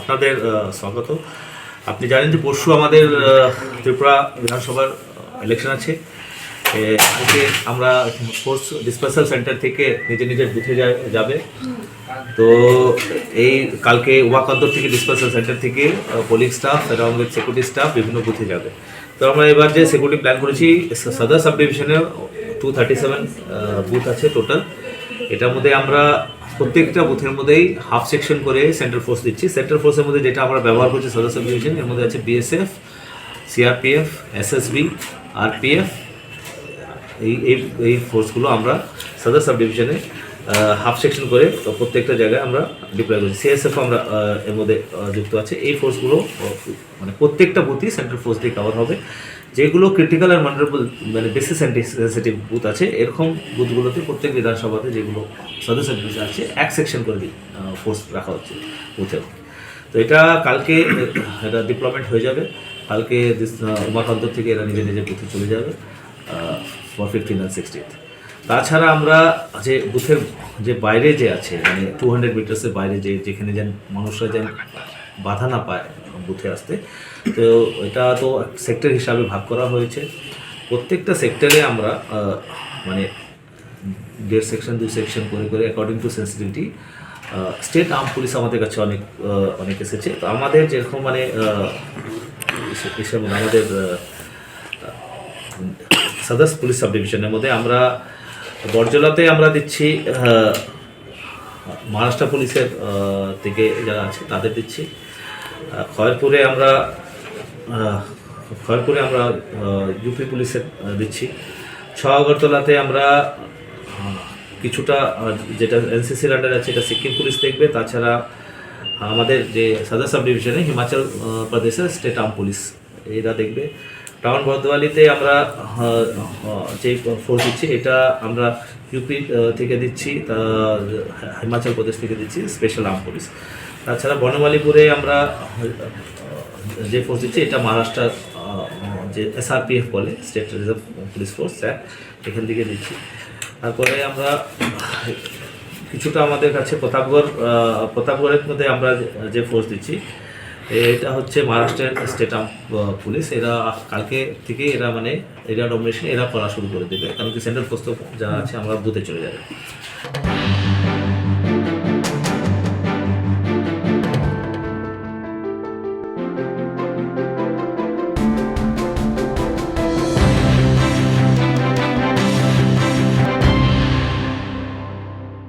আপনাদের স্বাগত। আপনি জানেন যে পরশু আমাদের ত্রিপুরা বিধানসভার ইলেকশন আছে। আজকে আমরা ফোর্স ডিসপার্সাল সেন্টার থেকে নিজের বুথে যাবে। তো এই কালকে ওয়াকান্তর থেকে ডিসপার্সাল সেন্টার থেকে পুলিশ স্টাফ এবং সিকিউরিটি স্টাফ বিভিন্ন বুথে যাবে। তো আমরা এবার যে সিকিউরিটি প্ল্যান করেছি, সদর সাব ডিভিশনে 237 বুথ আছে টোটাল। এটার মধ্যে আমরা প্রত্যেকটা বুথের মধ্যেই হাফ সেকশন করে সেন্ট্রাল ফোর্স দিচ্ছি। সেন্ট্রাল ফোর্সের মধ্যে যেটা আমরা ব্যবহার করছি সদর সাব ডিভিশন, এর মধ্যে আছে বিএসএফ, সিআরপিএফ, এসএসবি, আরপিএফ। এই ফোর্সগুলো আমরা সদর সাব ডিভিশনে হাফ সেকশন করে প্রত্যেকটা জায়গায় আমরা ডিপ্লয় করছি। সিএসএফ আমরা এর মধ্যে যুক্ত আছে। এই ফোর্সগুলো মানে প্রত্যেকটা বুথই সেন্ট্রাল ফোর্স দিয়ে কভার হবে। যেগুলো ক্রিটিক্যাল আর মাল্টিপল মানে বেশি সেন্সিটিভ বুথ আছে, এরকম বুথগুলোতে প্রত্যেক বিধানসভাতে যেগুলো সদস্য ডিভিশন আছে এক সেকশন করে ফোর্স রাখা হচ্ছে বুথে। তো এটা কালকে এটা ডিপ্লয়মেন্ট হয়ে যাবে। কালকে উমাকান্তর থেকে এরা নিজের বুথে চলে যাবে ফর 15 and 16th। তাছাড়া আমরা যে বুথের যে বাইরে যে আছে মানে 200 মিটার্সের বাইরে যেখানে যেন মানুষরা যেন বাধা না পায় বুথে আসতে, তো এটা তো সেক্টর হিসাবে ভাগ করা হয়েছে। প্রত্যেকটা সেক্টরে আমরা মানে 1.5 সেকশন 2 সেকশন করে according to sensitivity. State arm police আমাদের কাছে অনেক এসেছে। তো আমাদের যেরকম মানে আমাদের সদর পুলিশ সাব ডিভিশনের মধ্যে আমরা বরজলাতে আমরা দিচ্ছি মহারাষ্ট্র পুলিশের থেকে যারা আছে তাদের দিচ্ছি। খয়েরপুরে আমরা ইউপি পুলিশের দিচ্ছি। আগরতলাতে আমরা কিছুটা যেটা এনসিসির আন্ডারে আছে এটা সিকিম পুলিশ দেখবে। তাছাড়া আমাদের যে সদর সাব ডিভিশনে হিমাচল প্রদেশের স্টেট আর্ম পুলিশ এরা দেখবে। টাউন বর্দওয়ালিতে আমরা যে ফোর্স দিচ্ছি এটা আমরা ইউপি থেকে দিচ্ছি, হিমাচল প্রদেশ থেকে দিচ্ছি স্পেশাল আর্ম পুলিশ। তাছাড়া বনমালীপুরে আমরা যে ফোর্স দিচ্ছি এটা মহারাষ্ট্র যে এসআরপিএফ বলে স্টেট রিজার্ভ পুলিশ ফোর্স, এখান থেকে দিচ্ছি। তারপরে আমরা কিছুটা আমাদের কাছে প্রতাপগড়ের মধ্যে আমরা যে ফোর্স দিচ্ছি এটা হচ্ছে মহারাষ্ট্রের স্টেট আর্ম পুলিশ। এরা কালকে থেকে এরা মানে এরিয়া ডমিনেশন এরা করা শুরু করে দেবে, কারণ কি সেন্ট্রাল ফোর্স তো যা আছে আমরা বুথে চলে যাবে।